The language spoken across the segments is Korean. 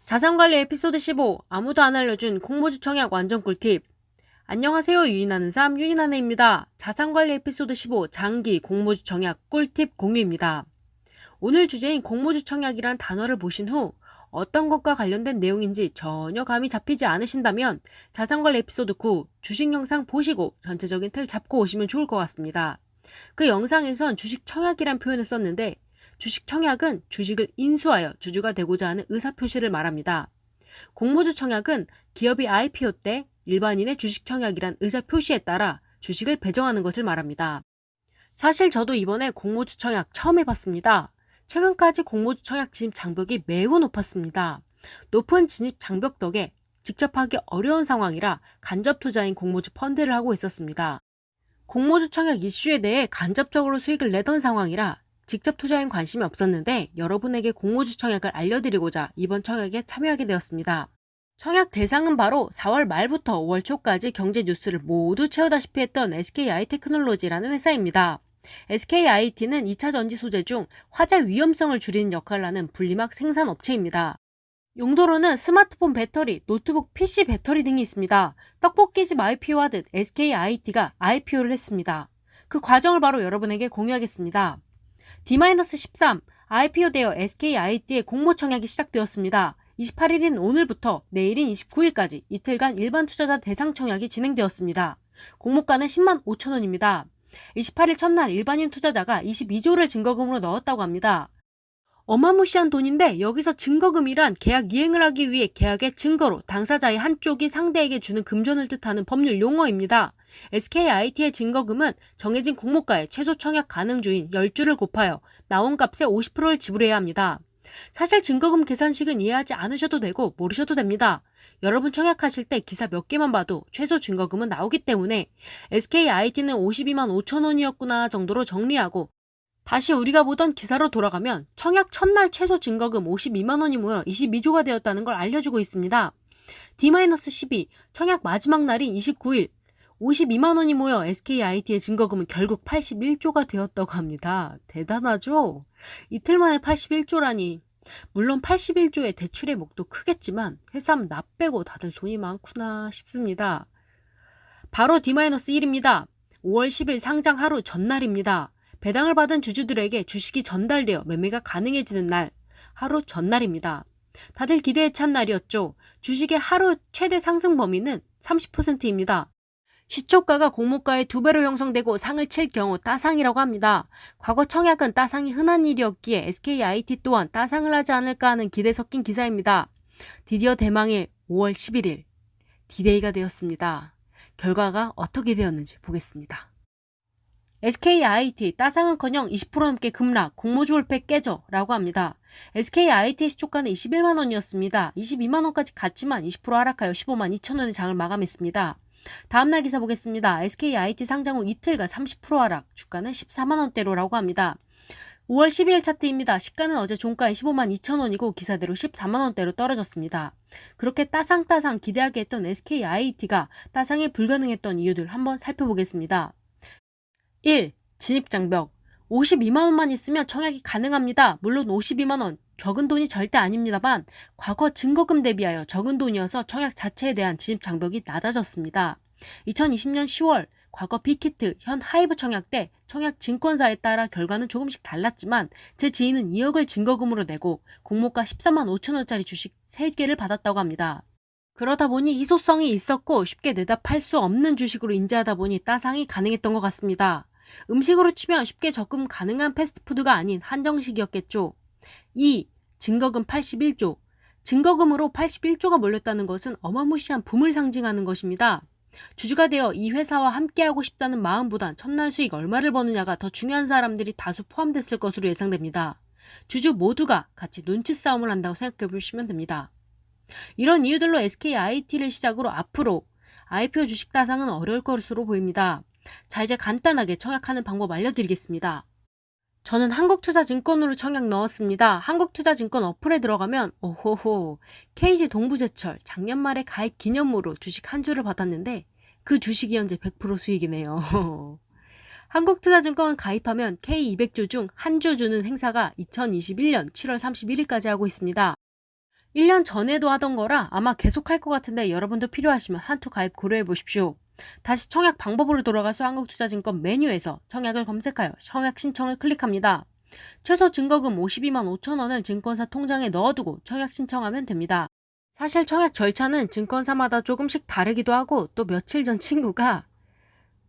자산관리 에피소드 15 아무도 안 알려준 공모주 청약 완전 꿀팁. 안녕하세요. 유인하는 삶 유인하네입니다. 자산관리 에피소드 15 장기 공모주 청약 꿀팁 공유입니다. 오늘 주제인 공모주 청약이란 단어를 보신 후 어떤 것과 관련된 내용인지 전혀 감이 잡히지 않으신다면 자산관리 에피소드 9 주식 영상 보시고 전체적인 틀 잡고 오시면 좋을 것 같습니다. 그 영상에선 주식 청약이란 표현을 썼는데 주식 청약은 주식을 인수하여 주주가 되고자 하는 의사표시를 말합니다. 공모주 청약은 기업이 IPO 때 일반인의 주식 청약이란 의사표시에 따라 주식을 배정하는 것을 말합니다. 사실 저도 이번에 공모주 청약 처음 해봤습니다. 최근까지 공모주 청약 진입 장벽이 매우 높았습니다. 높은 진입 장벽 덕에 직접 하기 어려운 상황이라 간접 투자인 공모주 펀드를 하고 있었습니다. 공모주 청약 이슈에 대해 간접적으로 수익을 내던 상황이라 직접 투자엔 관심이 없었는데 여러분에게 공모주 청약을 알려드리고자 이번 청약에 참여하게 되었습니다. 청약 대상은 바로 4월 말부터 5월 초까지 경제 뉴스를 모두 채우다시피 했던 SKI테크놀로지라는 회사입니다. SKIT는 2차 전지 소재 중 화재 위험성을 줄이는 역할을 하는 분리막 생산 업체입니다. 용도로는 스마트폰 배터리, 노트북 PC 배터리 등이 있습니다. 떡볶이집 IPO 하듯 SKIT가 IPO를 했습니다. 그 과정을 바로 여러분에게 공유하겠습니다. D-13 IPO 되어 SKIT의 공모 청약이 시작되었습니다. 28일인 오늘부터 내일인 29일까지 이틀간 일반 투자자 대상 청약이 진행되었습니다. 공모가는 10만 5천 원입니다. 28일 첫날 일반인 투자자가 22조를 증거금으로 넣었다고 합니다. 어마무시한 돈인데 여기서 증거금이란 계약 이행을 하기 위해 계약의 증거로 당사자의 한쪽이 상대에게 주는 금전을 뜻하는 법률 용어입니다. SKIT의 증거금은 정해진 공모가의 최소 청약 가능주인 10주를 곱하여 나온 값의 50%를 지불해야 합니다. 사실 증거금 계산식은 이해하지 않으셔도 되고 모르셔도 됩니다. 여러분 청약하실 때 기사 몇 개만 봐도 최소 증거금은 나오기 때문에 SKIT는 52만 5천 원이었구나 정도로 정리하고 다시 우리가 보던 기사로 돌아가면 청약 첫날 최소 증거금 52만 원이 모여 22조가 되었다는 걸 알려주고 있습니다. D-12 청약 마지막 날인 29일 52만 원이 모여 SKIT의 증거금은 결국 81조가 되었다고 합니다. 대단하죠? 이틀 만에 81조라니. 물론 81조의 대출의 목도 크겠지만 해삼 나 빼고 다들 돈이 많구나 싶습니다. 바로 D-1입니다. 5월 10일 상장 하루 전날입니다. 배당을 받은 주주들에게 주식이 전달되어 매매가 가능해지는 날, 하루 전날입니다. 다들 기대에 찬 날이었죠. 주식의 하루 최대 상승 범위는 30%입니다. 시초가가 공모가의 2배로 형성되고 상을 칠 경우 따상이라고 합니다. 과거 청약은 따상이 흔한 일이었기에 SKIT 또한 따상을 하지 않을까 하는 기대 섞인 기사입니다. 드디어 대망의 5월 11일 D-Day가 되었습니다. 결과가 어떻게 되었는지 보겠습니다. SKIT 따상은커녕 20% 넘게 급락, 공모주 올패 깨져 라고 합니다. SKIT의 시초가는 21만 원이었습니다. 22만 원까지 갔지만 20% 하락하여 15만 2천 원의 장을 마감했습니다. 다음날 기사 보겠습니다. SKIT 상장 후 이틀간 30% 하락, 주가는 14만 원대로라고 합니다. 5월 12일 차트입니다. 시가는 어제 종가인 15만 2천 원이고 기사대로 14만 원대로 떨어졌습니다. 그렇게 따상 기대하게 했던 SKIT가 따상이 불가능했던 이유들 한번 살펴보겠습니다. 1. 진입장벽 52만 원만 있으면 청약이 가능합니다. 물론 52만 원 적은 돈이 절대 아닙니다만 과거 증거금 대비하여 적은 돈이어서 청약 자체에 대한 진입장벽이 낮아졌습니다. 2020년 10월 과거 빅히트 현 하이브 청약 때 청약 증권사에 따라 결과는 조금씩 달랐지만 제 지인은 2억을 증거금으로 내고 공모가 14만 5천 원짜리 주식 3개를 받았다고 합니다. 그러다 보니 희소성이 있었고 쉽게 내다 팔 수 없는 주식으로 인지하다 보니 따상이 가능했던 것 같습니다. 음식으로 치면 쉽게 접근 가능한 패스트푸드가 아닌 한정식이었겠죠. 2. 증거금 81조. 증거금으로 81조가 몰렸다는 것은 어마무시한 붐을 상징하는 것입니다. 주주가 되어 이 회사와 함께하고 싶다는 마음보단 첫날 수익 얼마를 버느냐가 더 중요한 사람들이 다수 포함됐을 것으로 예상됩니다. 주주 모두가 같이 눈치 싸움을 한다고 생각해 보시면 됩니다. 이런 이유들로 SKIT를 시작으로 앞으로 IPO 주식 따상은 어려울 것으로 보입니다. 자, 이제 간단하게 청약하는 방법 알려드리겠습니다. 저는 한국투자증권으로 청약 넣었습니다. 한국투자증권 어플에 들어가면 오호호 KG 동부제철 작년 말에 가입 기념으로 주식 한 주를 받았는데 그 주식이 현재 100% 수익이네요. 한국투자증권 가입하면 K200주 중 한 주 주는 행사가 2021년 7월 31일까지 하고 있습니다. 1년 전에도 하던 거라 아마 계속 할 것 같은데 여러분도 필요하시면 한투 가입 고려해 보십시오. 다시 청약 방법으로 돌아가서 한국투자증권 메뉴에서 청약을 검색하여 청약 신청을 클릭합니다. 최소 증거금 52만 5천 원을 증권사 통장에 넣어두고 청약 신청하면 됩니다. 사실 청약 절차는 증권사마다 조금씩 다르기도 하고, 또 며칠 전 친구가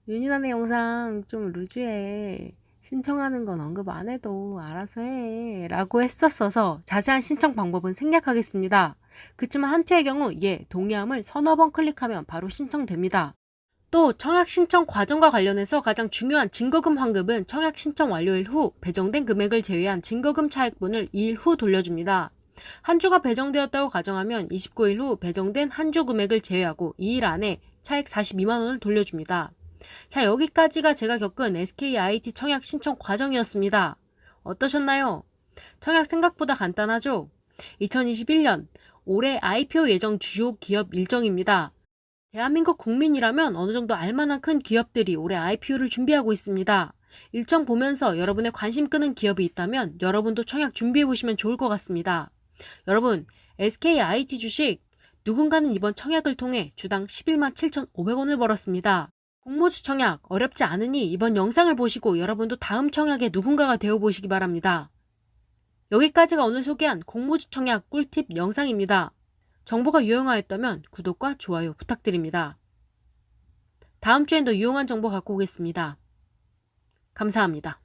윤희나네 영상 좀 루즈해, 신청하는 건 언급 안 해도 알아서 해 라고 했었어서 자세한 신청 방법은 생략하겠습니다. 그치만 한투의 경우 동의함을 서너 번 클릭하면 바로 신청됩니다. 또 청약 신청 과정과 관련해서 가장 중요한 증거금 환급은 청약 신청 완료일 후 배정된 금액을 제외한 증거금 차액분을 2일 후 돌려줍니다. 한 주가 배정되었다고 가정하면 29일 후 배정된 한 주 금액을 제외하고 2일 안에 차액 42만 원을 돌려줍니다. 자, 여기까지가 제가 겪은 SKIT 청약 신청 과정이었습니다. 어떠셨나요? 청약 생각보다 간단하죠? 2021년 올해 IPO 예정 주요 기업 일정입니다. 대한민국 국민이라면 어느 정도 알만한 큰 기업들이 올해 IPO를 준비하고 있습니다. 일정 보면서 여러분의 관심 끄는 기업이 있다면 여러분도 청약 준비해보시면 좋을 것 같습니다. 여러분, SKIT 주식, 누군가는 이번 청약을 통해 주당 11만 7,500원을 벌었습니다. 공모주 청약 어렵지 않으니 이번 영상을 보시고 여러분도 다음 청약의 누군가가 되어보시기 바랍니다. 여기까지가 오늘 소개한 공모주 청약 꿀팁 영상입니다. 정보가 유용하였다면 구독과 좋아요 부탁드립니다. 다음 주엔 더 유용한 정보 갖고 오겠습니다. 감사합니다.